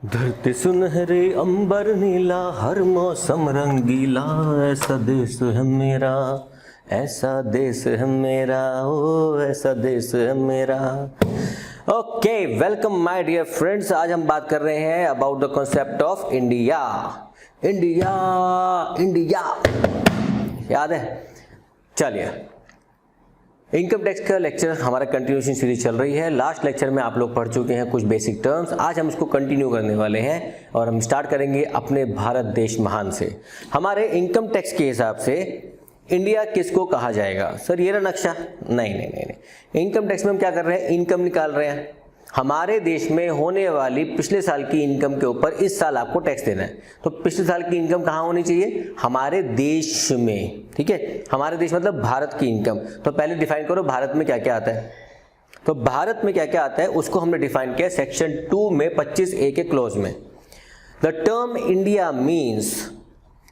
धरती सुनहरी अंबर नीला, हर मौसम रंगीला, ऐसा देश है मेरा, ऐसा देश है मेरा, ओ ऐसा देश है मेरा। Okay, welcome my dear friends. आज हम बात कर रहे हैं about the concept of India. India India याद है? चलिए, इनकम टैक्स का लेक्चर हमारा कंटिन्यूएशन सीरीज चल रही है। लास्ट लेक्चर में आप लोग पढ़ चुके हैं कुछ बेसिक टर्म्स। आज हम इसको कंटिन्यू करने वाले हैं और हम स्टार्ट करेंगे अपने भारत देश महान से। हमारे इनकम टैक्स के हिसाब से इंडिया किसको कहा जाएगा? सर ये रहा नक्शा। नहीं। इनकम टैक्स में हम क्या कर रहे हैं? इनकम निकाल रहे हैं। हमारे देश में होने वाली पिछले साल की इनकम के ऊपर इस साल आपको टैक्स देना है। तो पिछले साल की इनकम कहाँ होनी चाहिए? हमारे देश में। ठीक है, हमारे देश मतलब भारत की इनकम। तो पहले डिफाइन करो भारत में क्या क्या आता है। तो भारत में क्या क्या आता है उसको हमने डिफाइन किया सेक्शन 2 में 25A के क्लोज में। The term India means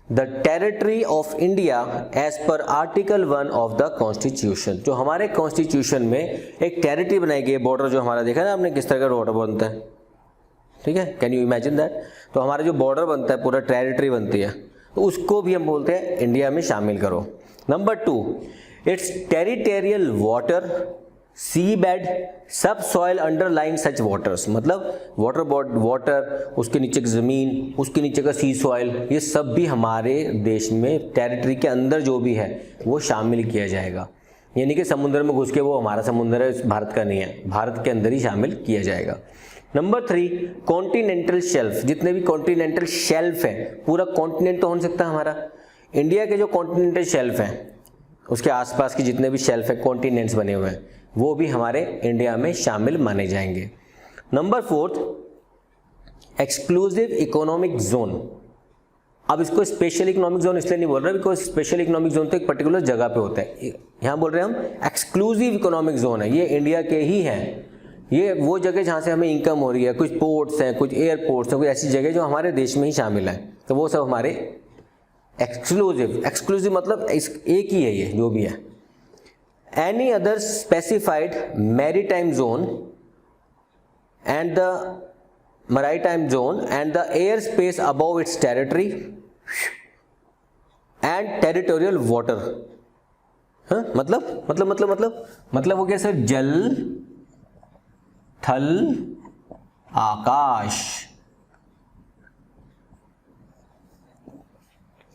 the territory of India as per article 1 of the constitution. जो हमारे कॉन्स्टिट्यूशन में एक टेरिटरी बनाई गई है, बॉर्डर जो हमारा देखा ना आपने किस तरह का बॉर्डर बनता है। ठीक है, कैन यू इमेजिन दैट? तो हमारा जो बॉर्डर बनता है पूरा टेरिटरी बनती है, तो उसको भी हम बोलते हैं इंडिया में शामिल करो। Number 2, it's territorial water, sea bed, subsoil underlying such waters. मतलब वाटर, उसके नीचे की जमीन, उसके नीचे का सी सॉइल, ये सब भी हमारे देश में टेरिटरी के अंदर जो भी है वो शामिल किया जाएगा। यानी कि समुद्र में घुस के वो हमारा समुद्र है, भारत का नहीं है, भारत के अंदर ही शामिल किया जाएगा। Number 3, continental shelf. जितने भी कॉन्टिनेंटल शेल्फ है, पूरा कॉन्टिनेंट तो हो नहीं सकता हमारा। इंडिया के जो कॉन्टिनेंटल शेल्फ हैं उसके आसपास के जितने भी शेल्फ है, कॉन्टिनेंट्स बने हुए हैं, वो भी हमारे इंडिया में शामिल माने जाएंगे। Number 4, exclusive economic zone. अब इसको स्पेशल इकोनॉमिक जोन इसलिए नहीं बोल रहे बिकॉज स्पेशल इकोनॉमिक जोन तो एक पर्टिकुलर जगह पे होता है। यहां बोल रहे हैं हम एक्सक्लूसिव इकोनॉमिक जोन है, ये इंडिया के ही हैं। ये वो जगह जहां से हमें इनकम हो रही है, कुछ पोर्ट्स हैं, कुछ एयरपोर्ट्स हैं, कुछ ऐसी जगह जो हमारे देश में ही शामिल है, तो वो सब हमारे एक्सक्लूसिव मतलब एक ही है ये जो भी है। Any other specified maritime zone and the maritime zone and the airspace above its territory and territorial water। हाँ, मतलब वो क्या सर? जल, थल, आकाश,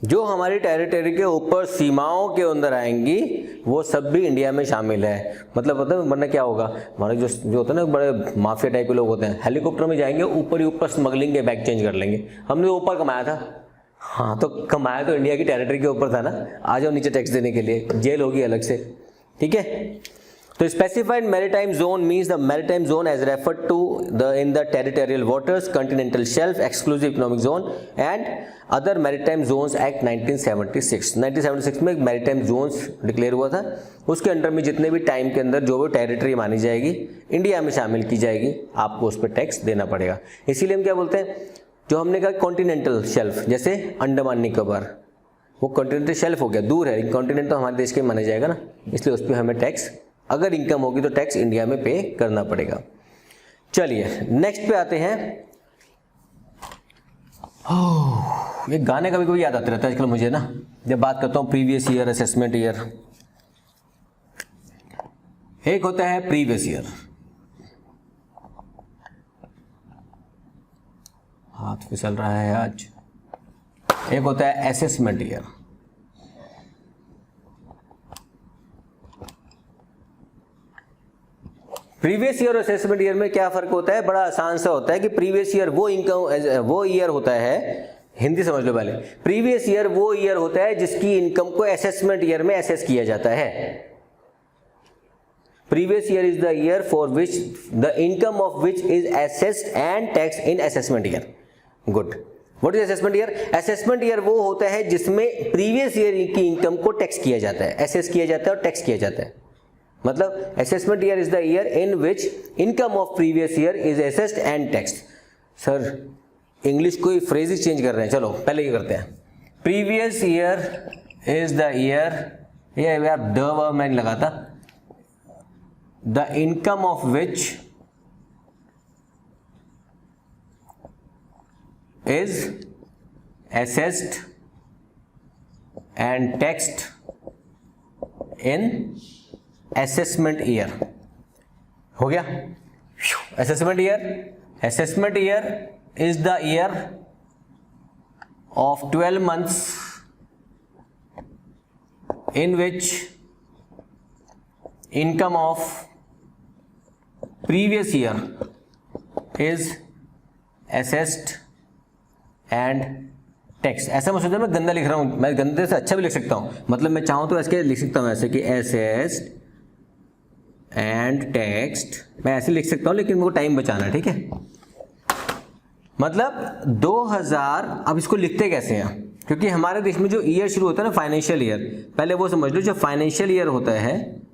जो हमारी टेरिटरी के ऊपर सीमाओं के अंदर आएंगी वो सब भी इंडिया में शामिल है। मतलब वरना क्या होगा, हमारे जो होता है ना बड़े माफिया टाइप के लोग होते हैं, हेलीकॉप्टर में जाएंगे, ऊपर ही ऊपर स्मगलिंग के बैग चेंज कर लेंगे। हमने ऊपर कमाया था, हाँ तो कमाया तो इंडिया की टेरिटरी के ऊपर था ना, आ जाओ नीचे टैक्स देने के लिए, जेल होगी अलग से। ठीक है, तो specified maritime zone means the maritime zone as referred to the in the territorial waters, continental shelf, exclusive economic zone and other maritime zones act 1976 में एक मैरीटाइम जोन्स डिक्लेयर हुआ था। उसके अंडर में जितने भी टाइम के अंदर जो भी टेरिटरी मानी जाएगी इंडिया में शामिल की जाएगी, आपको उस पर टैक्स देना पड़ेगा। इसीलिए हम क्या बोलते हैं, जो हमने कहा कॉन्टिनेंटल शेल्फ, जैसे अंडमान निकोबार, वो कॉन्टिनेंटल शेल्फ हो गया, दूर है, कॉन्टिनेंट तो हमारे देश के माना जाएगा ना, इसलिए उस पर हमें टैक्स, अगर इनकम होगी तो टैक्स इंडिया में पे करना पड़ेगा। चलिए नेक्स्ट पे आते हैं। ये गाने कभी कभी याद आते रहता है आजकल मुझे ना, जब बात करता हूँ प्रीवियस ईयर, असेसमेंट ईयर। एक होता है प्रीवियस ईयर, हाथ फिसल रहा है आज। एक होता है असेसमेंट ईयर। प्रीवियस ईयर और असेसमेंट ईयर में क्या फर्क होता है? बड़ा आसान सा होता है कि प्रीवियस ईयर वो ईयर होता है, हिंदी समझ लो पहले। प्रीवियस ईयर वो ईयर होता है जिसकी इनकम को असेसमेंट ईयर में असेस किया जाता है। Previous year is the year for which the income of which is assessed and tax in assessment year. Good. What is assessment year? Assessment year वो होता है जिसमें प्रीवियस ईयर की इनकम को टैक्स किया जाता है, असेस किया जाता है और टैक्स किया जाता है। मतलब assessment year is the year in which income of previous year is assessed and taxed. Sir English कोई फ्रेजेस चेंज कर रहे हैं, चलो पहले ये करते हैं। Previous year is the year, ये यार द वर्ब मैंने लगाता, the income of which is assessed and taxed in assessment year। हो गया? assessment year is the year of 12 months in which income of previous year is assessed and taxed। ऐसा मैं सोचा, मैं गंदा लिख रहा हूँ, मैं गंदे से अच्छा भी लिख सकता हूँ, मतलब मैं चाहूँ तो ऐसे लिख सकता हूँ ऐसे कि assessed and taxed, मैं ऐसे लिख सकता हूँ, लेकिन मेरे को टाइम बचाना है, ठीक है। मतलब 2000, अब इसको लिखते कैसे हैं, क्योंकि हमारे देश में जो ईयर शुरू होता है ना, फाइनेंशियल ईयर, पहले वो समझ लो, जो फाइनेंशियल ईयर होता है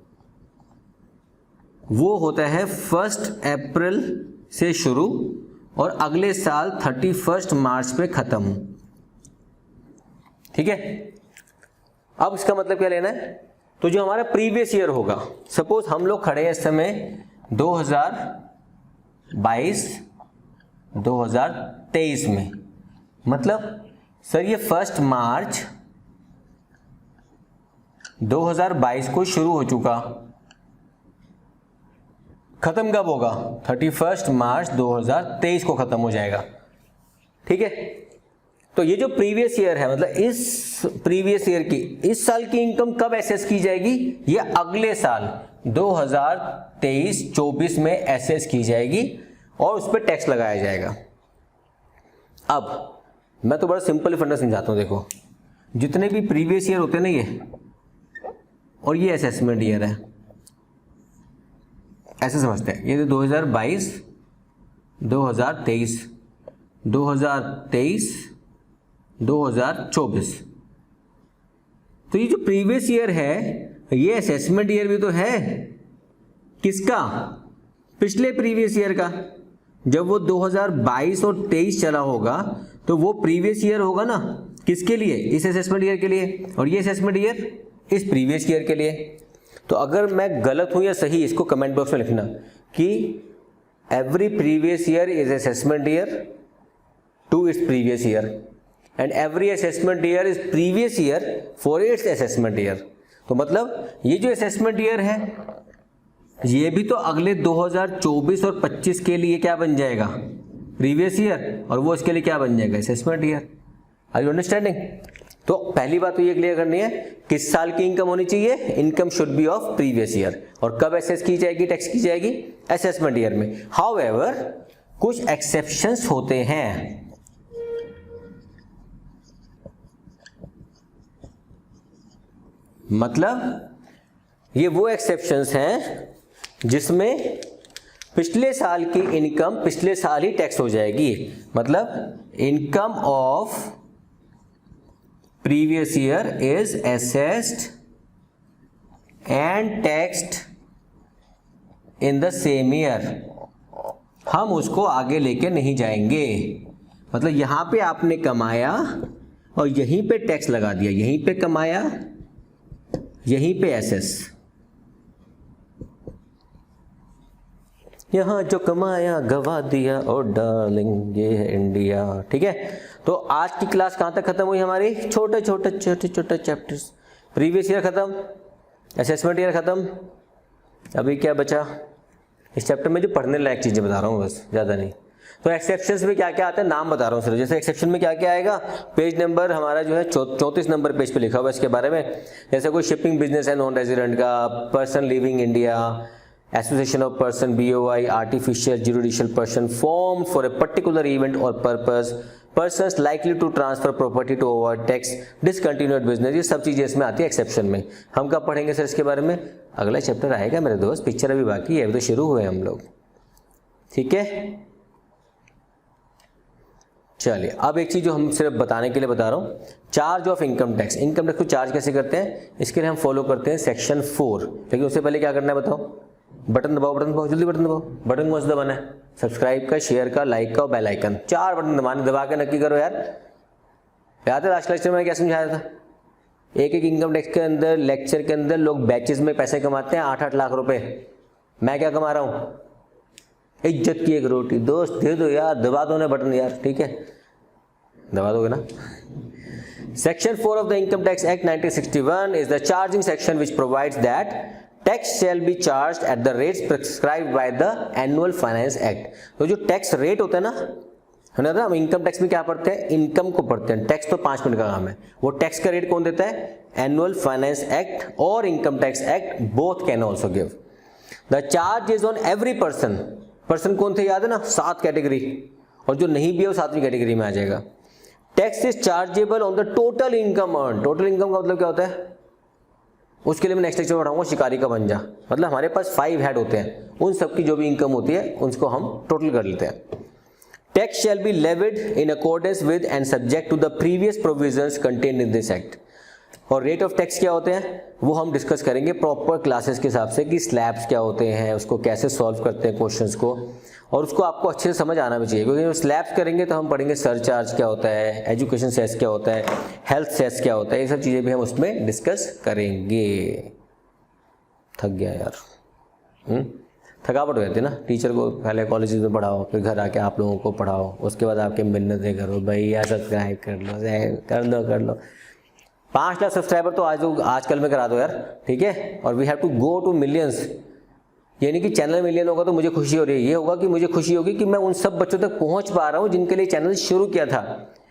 वो होता है 1 अप्रैल से शुरू और अगले साल 31 मार्च पे खत्म, ठीक है। अब इसका मतलब क्या लेना है, तो जो हमारा प्रीवियस ईयर होगा, सपोज हम लोग खड़े हैं इस समय 2022-2023 में, मतलब सर ये 1 मार्च 2022 को शुरू हो चुका, खत्म कब होगा, 31 मार्च 2023 को खत्म हो जाएगा, ठीक है। तो ये जो प्रीवियस ईयर है, मतलब इस प्रीवियस ईयर की, इस साल की इनकम कब एसेस की जाएगी, ये अगले साल 2023-24 में एसेस की जाएगी और उस पर टैक्स लगाया जाएगा। अब मैं तो बड़ा सिंपल फंडा समझाता हूं, देखो जितने भी प्रीवियस ईयर होते हैं ना ये, और ये असेसमेंट ईयर है, ऐसे समझते हैं, ये 2022, 2023, 2023, 2024, तो ये जो प्रीवियस ईयर है ये असेसमेंट ईयर भी तो है, किसका, पिछले प्रीवियस ईयर का। जब वो 2022 और 23 चला होगा तो वो प्रीवियस ईयर होगा ना, किसके लिए, इस असेसमेंट ईयर के लिए, और ये असेसमेंट ईयर इस प्रीवियस ईयर के लिए। तो अगर मैं गलत हूं या सही, इसको कमेंट बॉक्स में लिखना कि every previous year is assessment year to its previous year and every assessment year is previous year for its assessment year. तो मतलब ये जो असेसमेंट ईयर है ये भी तो अगले 2024 और 25 के लिए क्या बन जाएगा, प्रीवियस ईयर, और वो इसके लिए क्या बन जाएगा, assessment year. Are you understanding? तो पहली बात तो ये क्लियर करनी है, किस साल की इनकम होनी चाहिए, income should be of previous year, और कब एसेस की जाएगी, टैक्स की जाएगी, असेसमेंट ईयर में। हाउएवर कुछ एक्सेप्शंस होते हैं, मतलब ये वो एक्सेप्शंस हैं जिसमें पिछले साल की इनकम पिछले साल ही टैक्स हो जाएगी, मतलब income of previous year is assessed and taxed in the same year, हम उसको आगे लेके नहीं जाएंगे। मतलब यहां पे आपने कमाया और यहीं पे टैक्स लगा दिया, यहीं पे कमाया यहीं पे एसेस, यहां जो कमाया गवा दिया और डार्लिंग ये है इंडिया, ठीक है। तो आज की क्लास कहां तक खत्म हुई हमारी, छोटे छोटे छोटे छोटे चैप्टर्स, प्रीवियस ईयर खत्म, असेसमेंट ईयर खत्म, अभी क्या बचा, इस चैप्टर में जो पढ़ने लायक चीजें बता रहा हूँ बस, ज्यादा नहीं। तो एक्सेप्शंस में क्या क्या आता है नाम बता रहा हूँ सिर्फ, जैसे एक्सेप्शन में क्या क्या आएगा, पेज नंबर हमारा जो है 34 नंबर पेज पे लिखा हुआ है इसके बारे में। जैसे कोई शिपिंग बिजनेस है नॉन रेजिडेंट का, person living India, association of person, BOI, artificial judicial person form for a particular event और purpose, persons likely to transfer property to avoid tax, discontinued business, ये सब चीजें इसमें आती है एक्सेप्शन में। हम कब पढ़ेंगे सर इसके बारे में, अगला चैप्टर आएगा मेरे दोस्त, पिक्चर अभी बाकी है, अभी तो शुरू हुए हम लोग, ठीक है। चलिए अब एक चीज जो हम सिर्फ बताने के लिए बता रहा हूँ, charge of income tax. Income tax को चार्ज कैसे करते हैं, इसके लिए हम फॉलो करते हैं सेक्शन 4, लेकिन उससे पहले क्या करना है बताओ, बटन दबाओ, बटन दबाओ, जल्दी बटन दबाओ, बटन कौन सा दबाना है, सब्सक्राइब का, शेयर का, लाइक का और बेल आइकन, 4 बटन दबाने, दबा के नक्की करो यार। याद है लास्ट लेक्चर में क्या समझाया था, एक एक इनकम टैक्स के अंदर लेक्चर के अंदर लोग बैचेस में पैसे कमाते हैं 8-8 लाख रुपए, मैं क्या कमा रहा हूँ, इज्जत की एक रोटी। दोस्त दे दो यार, दबा दो ना बटन यार, ठीक है। दबा दोगे ना। Section 4 of the Income Tax Act 1961 is the charging section which provides that tax shall be charged at the rates prescribed by the Annual Finance Act। तो जो टैक्स रेट होता है ना, है ना, हम इनकम टैक्स में क्या पढ़ते हैं, इनकम को पढ़ते हैं, टैक्स तो 5 मिनट का काम है। वो टैक्स का रेट कौन देता है, एनुअल फाइनेंस एक्ट और income tax act, both can also give. The charge is on every person, person कौन थे याद है ना, 7 कैटेगरी, और जो नहीं भी है वो 7वीं कैटेगरी में आ जाएगा। Tax is chargeable on the total income earn. Total income का मतलब क्या होता है, उसके लिए मैं नेक्स्ट लेक्चर पढ़ाऊंगा, शिकारी का बन जा। मतलब हमारे पास 5 हेड होते हैं, उन सबकी जो भी इनकम होती है उसको हम टोटल कर लेते हैं। Tax shall be levied in accordance with and subject to the previous provisions contained in this act. और रेट ऑफ टैक्स क्या होते हैं वो हम डिस्कस करेंगे प्रॉपर क्लासेस के हिसाब से, कि स्लैब्स क्या होते हैं, उसको कैसे सॉल्व करते हैं क्वेश्चंस को, और उसको आपको अच्छे से समझ आना भी चाहिए। क्योंकि जब स्लैब्स करेंगे तो हम पढ़ेंगे सरचार्ज क्या होता है, एजुकेशन सेस क्या होता है, हेल्थ सेस क्या होता है, ये सब चीज़ें भी हम उसमें डिस्कस करेंगे। थक गया यार, थकावट हो जाती है ना, टीचर को पहले कॉलेज में पढ़ाओ, फिर घर आके आप लोगों को पढ़ाओ, उसके बाद आपके मिन्नतें करो, भैया सब्सक्राइब कर लो 5 लाख सब्सक्राइबर तो आजकल में करा दो यार, ठीक है। और we have to go to millions, ये नहीं कि चैनल मिलियन होगा तो मुझे खुशी हो रही है, ये होगा कि मुझे खुशी होगी कि मैं उन सब बच्चों तक पहुंच पा रहा हूं जिनके लिए चैनल शुरू किया था।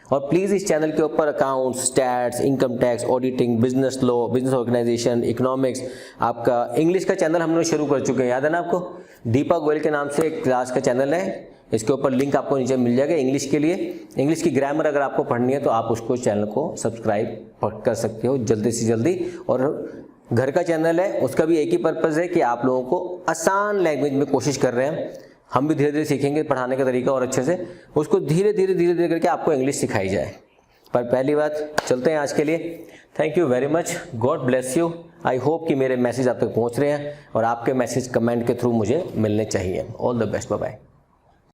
और प्लीज़ इस चैनल के ऊपर accounts, stats, income tax, auditing, business law, business organisation, economics, आपका इंग्लिश का चैनल हम लोग शुरू कर चुके हैं, याद है ना आपको, दीपक गोयल के नाम से एक क्लास का चैनल है, इसके ऊपर लिंक आपको नीचे मिल जाएगा इंग्लिश के लिए। इंग्लिश की ग्रामर अगर आपको पढ़नी है तो आप उसको चैनल को सब्सक्राइब कर सकते हो जल्दी से जल्दी। और घर का चैनल है, उसका भी एक ही पर्पज़ है कि आप लोगों को आसान लैंग्वेज में कोशिश कर रहे हैं, हम भी धीरे धीरे सीखेंगे पढ़ाने का तरीका और अच्छे से उसको धीरे धीरे करके आपको इंग्लिश सिखाई जाए। पर पहली बात, चलते हैं आज के लिए। Thank you very much, God bless you. I hope कि मेरे मैसेज आप तक पहुँच रहे हैं और आपके मैसेज कमेंट के थ्रू मुझे मिलने चाहिए। All the best, bye bye.